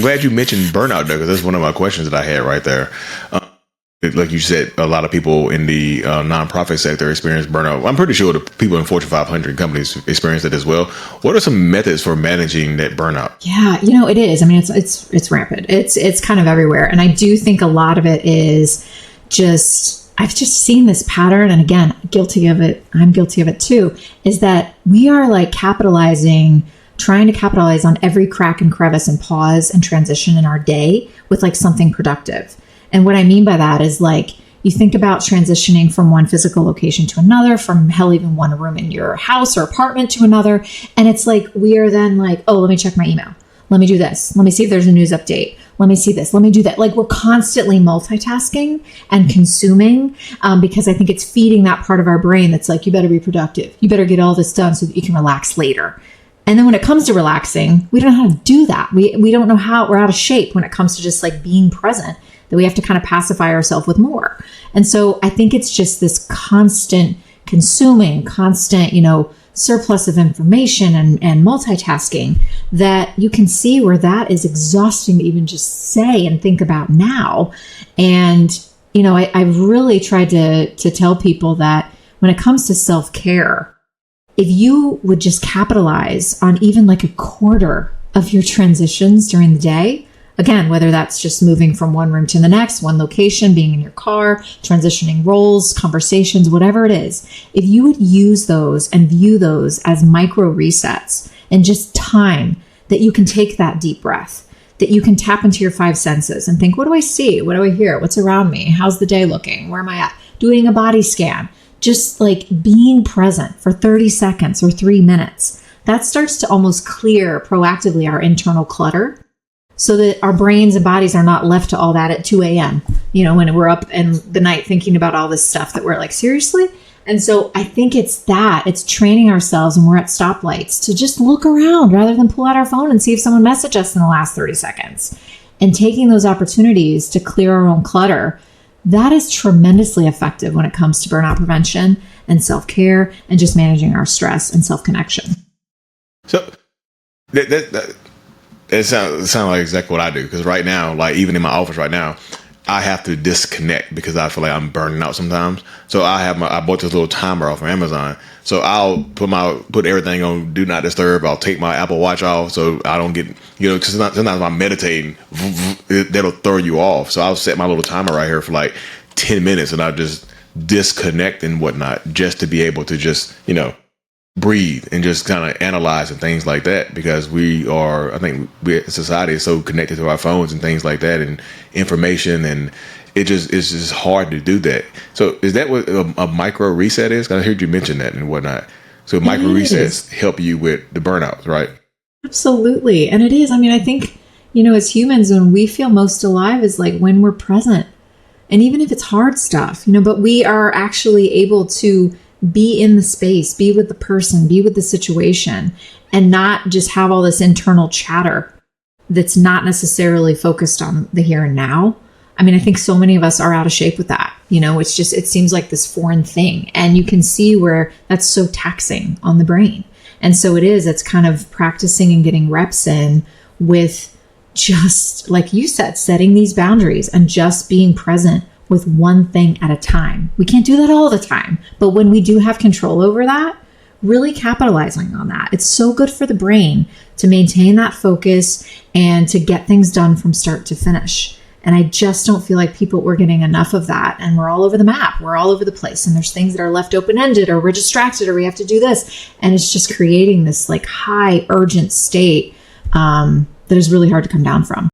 glad you mentioned burnout though, because that's one of my questions that I had right there. Like you said, a lot of people in the nonprofit sector experience burnout. I'm pretty sure the people in Fortune 500 companies experience it as well. What are some methods for managing that burnout? Yeah, it is. I mean, it's rampant. It's kind of everywhere. And I do think a lot of it is I've just seen this pattern. And again, guilty of it. I'm guilty of it too, is that we are like trying to capitalize on every crack and crevice and pause and transition in our day with like something productive. And what I mean by that is like, you think about transitioning from one physical location to another, from hell, even one room in your house or apartment to another. And it's like, we are then like, oh, let me check my email. Let me do this. Let me see if there's a news update. Let me see this. Let me do that. Like we're constantly multitasking and consuming because I think it's feeding that part of our brain that's like, you better be productive. You better get all this done so that you can relax later. And then when it comes to relaxing, we don't know how to do that. We don't know how. We're out of shape when it comes to just like being present, that we have to kind of pacify ourselves with more. And so I think it's just this constant consuming, constant, surplus of information and multitasking that you can see where that is exhausting to even just say and think about now. And, I've really tried to tell people that when it comes to self-care, if you would just capitalize on even like a quarter of your transitions during the day, again, whether that's just moving from one room to the next, one location, being in your car, transitioning roles, conversations, whatever it is, if you would use those and view those as micro resets and just time that you can take that deep breath, that you can tap into your five senses and think, what do I see? What do I hear? What's around me? How's the day looking? Where am I at? Doing a body scan, just like being present for 30 seconds or 3 minutes. That starts to almost clear proactively our internal clutter, so that our brains and bodies are not left to all that at 2 a.m., when we're up in the night thinking about all this stuff that we're like, seriously? And so I think it's training ourselves when we're at stoplights to just look around rather than pull out our phone and see if someone messaged us in the last 30 seconds. And taking those opportunities to clear our own clutter, that is tremendously effective when it comes to burnout prevention and self-care and just managing our stress and self-connection. So it sounds like exactly what I do, because right now, like even in my office right now, I have to disconnect because I feel like I'm burning out sometimes. So I bought this little timer off of Amazon. So I'll put everything on do not disturb. I'll take my Apple Watch off so I don't get, because sometimes I'm meditating, that'll throw you off. So I'll set my little timer right here for like 10 minutes and I'll just disconnect and whatnot, just to be able to just, breathe and just kind of analyze and things like that, because society is so connected to our phones and things like that and information, and it's just hard to do that. So is that what a micro reset is? 'Cause I heard you mention that and whatnot. So micro resets help you with the burnouts, right? Absolutely. And it is. I mean, I think, as humans, when we feel most alive is like when we're present. And even if it's hard stuff, but we are actually able to be in the space, be with the person, be with the situation, and not just have all this internal chatter that's not necessarily focused on the here and now. I mean, I think so many of us are out of shape with that. It seems like this foreign thing, and you can see where that's so taxing on the brain. And so it's kind of practicing and getting reps in with just, like you said, setting these boundaries and just being present with one thing at a time. We can't do that all the time, but when we do have control over that, really capitalizing on that. It's so good for the brain to maintain that focus and to get things done from start to finish. And I just don't feel like we're getting enough of that. And we're all over the map. We're all over the place. And there's things that are left open-ended, or we're distracted, or we have to do this. And it's just creating this like high urgent state that is really hard to come down from.